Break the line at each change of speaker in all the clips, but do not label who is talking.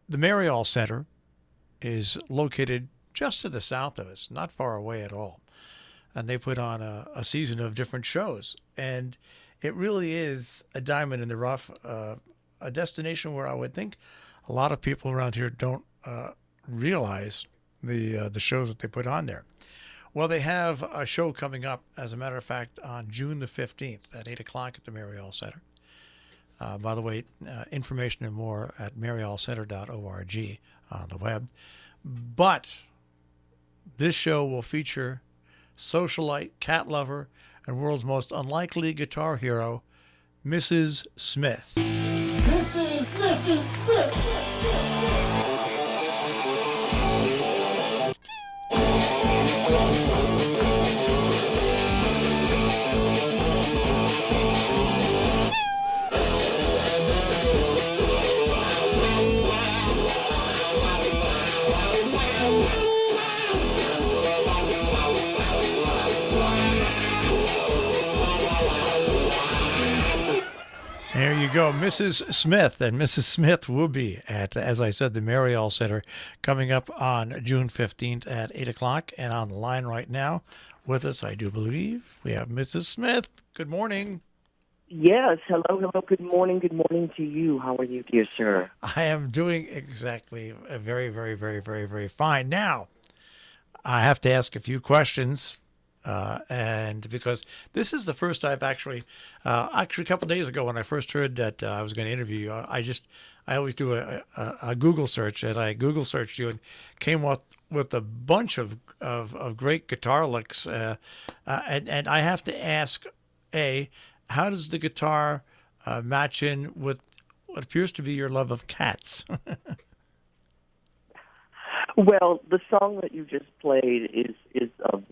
The Merryall Center is located just to the south of us, not far away at all. And they put on a season of different shows. And it really is a diamond in the rough, a destination where I would think a lot of people around here don't realize the shows that they put on there. Well, they have a show coming up, as a matter of fact, on June the 15th at 8 o'clock at the Merryall Center. By the way, information and more at merryallcenter.org on the web. But this show will feature socialite, cat lover, and world's most unlikely guitar hero, Mrs. Smith.
Mrs. Smith.
There you go, Mrs. Smith. And Mrs. Smith will be at, as I said, the Merryall Center coming up on June 15th at 8 o'clock. And on the line right now with us, I do believe, we have Mrs. Smith. Good morning.
Yes, hello, good morning to you. How are you, dear sir?
I am doing exactly very, very, very, very, very fine. Now, I have to ask a few questions. And because this is the first I've actually a couple of days ago when I first heard that I was going to interview you, I always do a Google search, and I Google searched you and came up with a bunch of great guitar licks. And I have to ask, how does the guitar match in with what appears to be your love of cats?
Well, the song that you just played is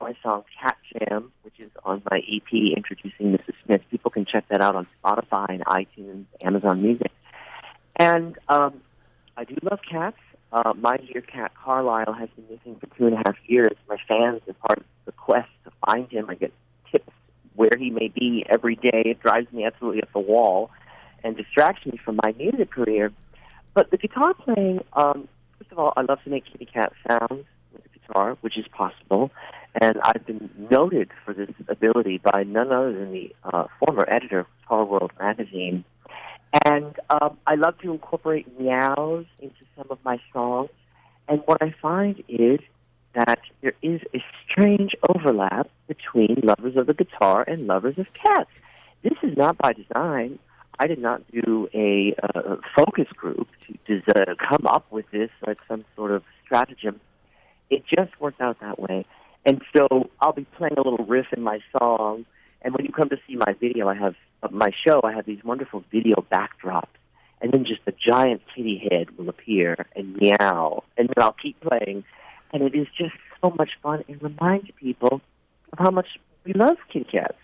my song Cat Jam, which is on my EP introducing Mrs. Smith. People can check that out on Spotify and iTunes, Amazon Music. And I do love cats. My dear cat Carlyle has been missing for 2.5 years. My fans are part of the quest to find him. I get tips where he may be every day. It drives me absolutely up the wall and distracts me from my music career. But the guitar playing... First of all, I love to make kitty cat sounds with the guitar, which is possible, and I've been noted for this ability by none other than the former editor of Guitar World magazine. And I love to incorporate meows into some of my songs, and what I find is that there is a strange overlap between lovers of the guitar and lovers of cats. This is not by design. I did not do a focus group to come up with this like some sort of stratagem. It just worked out that way. And so I'll be playing a little riff in my song, and when you come to see my video, I have these wonderful video backdrops, and then just a giant kitty head will appear and meow, and then I'll keep playing, and it is just so much fun. It reminds people of how much we love kitty cats.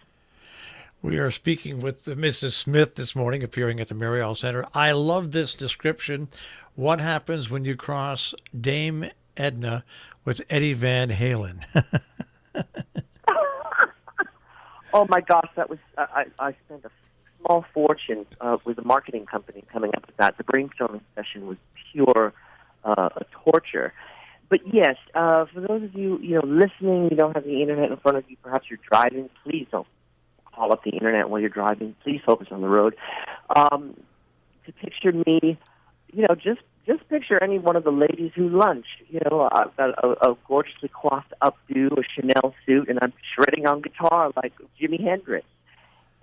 We are speaking with Mrs. Smith this morning, appearing at the Merryall Center. I love this description. What happens when you cross Dame Edna with Eddie Van Halen?
Oh my gosh, that was I spent a small fortune with a marketing company coming up with that. The brainstorming session was pure torture. But yes, for those of you listening, you don't have the internet in front of you. Perhaps you're driving. Please don't call up the internet while you're driving. Please focus on the road. To picture me, just picture any one of the ladies who lunch. I've got a gorgeously coiffed updo, a Chanel suit, and I'm shredding on guitar like Jimi Hendrix.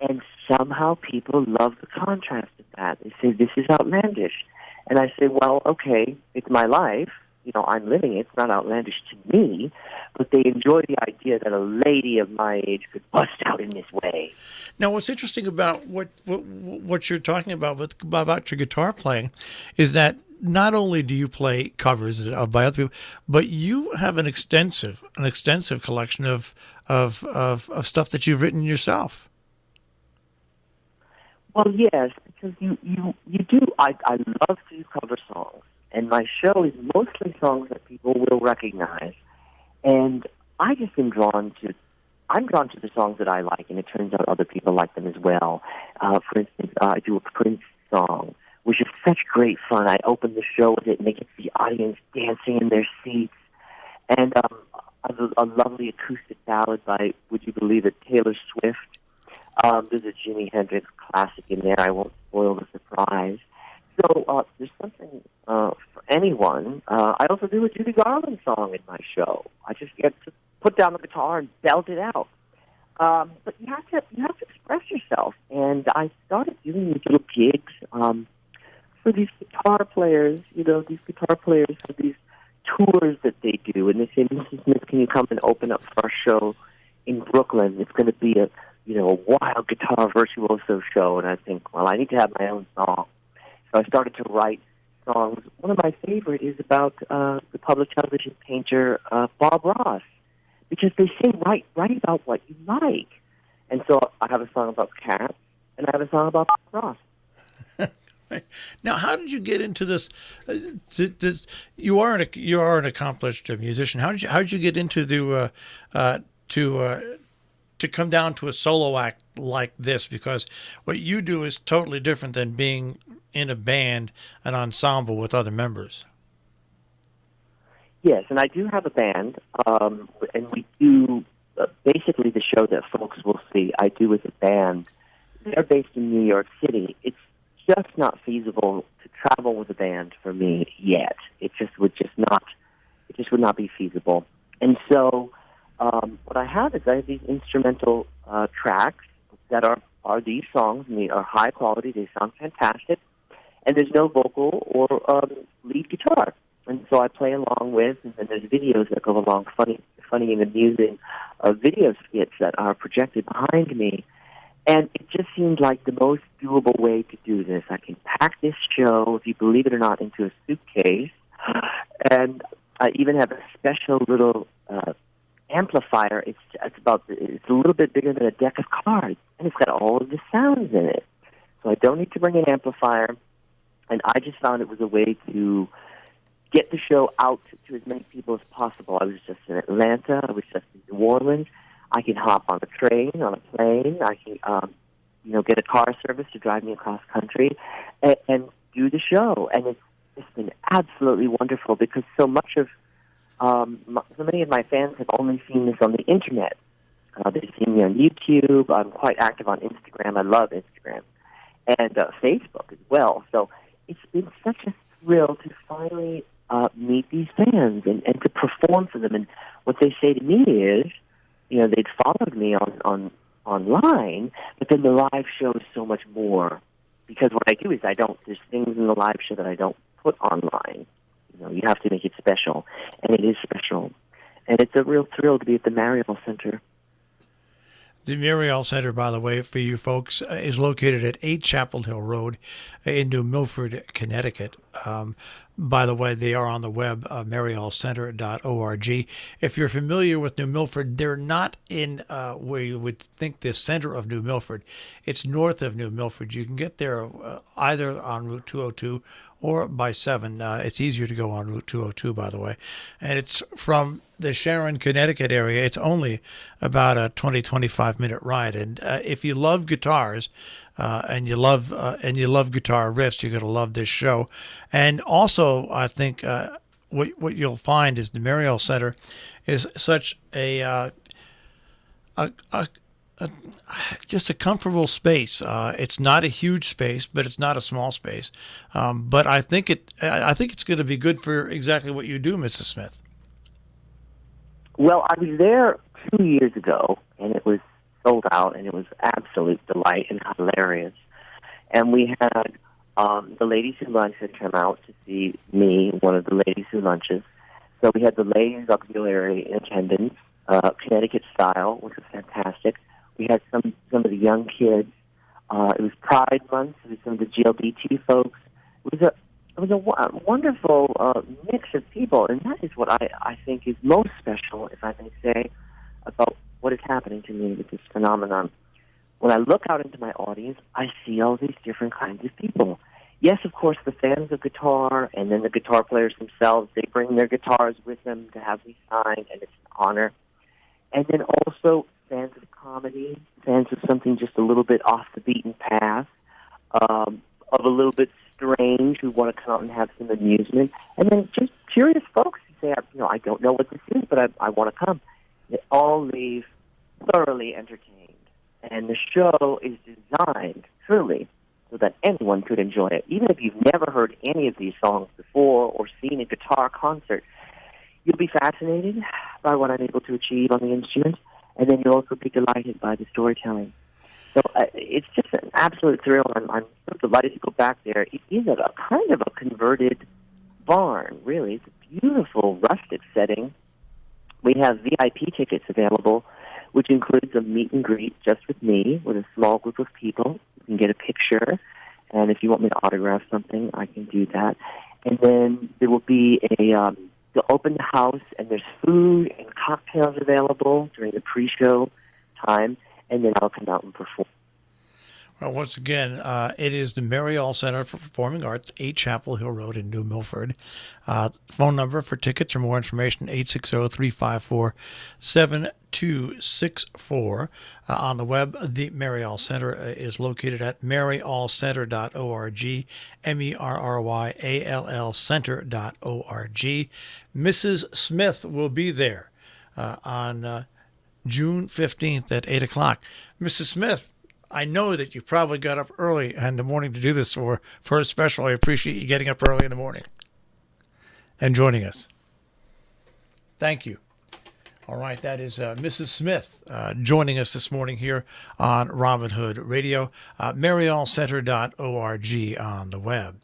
And somehow people love the contrast of that. They say, this is outlandish. And I say, well, okay, it's my life. I'm living it. It's not outlandish to me, but they enjoy the idea that a lady of my age could bust out in this way.
Now, what's interesting about what you're talking about about your guitar playing is that not only do you play covers by other people, but you have an extensive collection of stuff that you've written yourself.
Well, yes, because you do. I love to cover songs. And my show is mostly songs that people will recognize. And I just am drawn to the songs that I like, and it turns out other people like them as well. For instance, I do a Prince song, which is such great fun. I open the show with it, and they get the audience dancing in their seats. And a lovely acoustic ballad by, would you believe it, Taylor Swift. There's a Jimi Hendrix classic in there. I won't spoil the surprise. So there's something for anyone. I also do a Judy Garland song in my show. I just get to put down the guitar and belt it out. But you have to express yourself. And I started doing these little gigs for these guitar players. You know, these guitar players have these tours that they do, and they say, Mrs. Smith, can you come and open up for our show in Brooklyn? It's going to be a wild guitar virtuoso show. And I think, well, I need to have my own song. So I started to write songs. One of my favorite is about the public television painter Bob Ross, because they say write about what you like. And so I have a song about cats, and I have a song about Bob Ross.
Now, how did you get into this? You are an accomplished musician. How did you get into to come down to a solo act like this? Because what you do is totally different than being in a band, an ensemble with other members.
Yes, and I do have a band, and we do basically the show that folks will see. I do with a band. They're based in New York City. It's just not feasible to travel with a band for me yet. It would not be feasible. And so what I have is I have these instrumental tracks that are these songs, and they are high quality. They sound fantastic. And there's no vocal or lead guitar. And so I play along with, and then there's videos that go along, funny and amusing video skits that are projected behind me. And it just seemed like the most doable way to do this. I can pack this show, if you believe it or not, into a suitcase. And I even have a special little amplifier. It's a little bit bigger than a deck of cards, and it's got all of the sounds in it. So I don't need to bring an amplifier. And I just found it was a way to get the show out to as many people as possible. I was just in Atlanta. I was just in New Orleans. I can hop on a train, on a plane. I can, get a car service to drive me across country and do the show. And it's been absolutely wonderful because so much of, so many of my fans have only seen this on the internet. They've seen me on YouTube. I'm quite active on Instagram. I love Instagram. And Facebook as well. So it's been such a thrill to finally meet these fans and to perform for them. And what they say to me is, they'd followed me online, but then the live show is so much more. Because what I do is there's things in the live show that I don't put online. You have to make it special, and it is special. And it's a real thrill to be at the Merryall Center.
The Merryall Center, by the way, for you folks, is located at 8 Chapel Hill Road in New Milford, Connecticut. By the way, they are on the web, merryallcenter.org. If you're familiar with New Milford, they're not in where you would think the center of New Milford. It's north of New Milford. You can get there either on Route 202 or by 7. It's easier to go on Route 202, by the way. And it's from the Sharon, Connecticut area. It's only about a 20-25 minute ride. And if you love guitars and you love guitar riffs, you're going to love this show. And also, I think what you'll find is the Merryall Center is such just a comfortable space. It's not a huge space, but it's not a small space. But I think it's going to be good for exactly what you do, Mrs. Smith.
Well, I was there 2 years ago, and it was sold out, and it was absolute delight and hilarious. And we had the Ladies Who Lunch had come out to see me, one of the Ladies Who Lunches. So we had the ladies auxiliary in attendance, Connecticut-style, which was fantastic. We had some of the young kids. It was Pride Month. It was some of the GLBT folks. It was a wonderful mix of people, and that is what I think is most special, if I may say, about what is happening to me with this phenomenon. When I look out into my audience, I see all these different kinds of people. Yes, of course, the fans of guitar, and then the guitar players themselves, they bring their guitars with them to have me signed, and it's an honor. And then also fans of comedy, fans of something just a little bit off the beaten path, of a little bit strange who want to come out and have some amusement, and then just curious folks who say, I don't know what this is, but I want to come. They all leave thoroughly entertained. And the show is designed, truly, so that anyone could enjoy it. Even if you've never heard any of these songs before or seen a guitar concert, you'll be fascinated by what I'm able to achieve on the instrument, and then you'll also be delighted by the storytelling. So it's just an absolute thrill. I'm so delighted to go back there. It is a kind of a converted barn, really. It's a beautiful, rustic setting. We have VIP tickets available, which includes a meet and greet just with me, with a small group of people. You can get a picture, and if you want me to autograph something, I can do that. And then there will be they'll open the house, and there's food and cocktails available during the pre-show time, and then I'll come out and perform.
Well, once again, it is the Merryall Center for Performing Arts, 8 Chapel Hill Road in New Milford. Phone number for tickets or more information, 860-354-7264. On the web, the Merryall Center is located at merryallcenter.org, MERRYALL center.org. Mrs. Smith will be there on June 15th at 8 o'clock. Mrs. Smith, I know that you probably got up early in the morning to do this for a special. I appreciate you getting up early in the morning and joining us. Thank you. All right, that is Mrs. Smith joining us this morning here on Robin Hood Radio, merryallcenter.org on the web.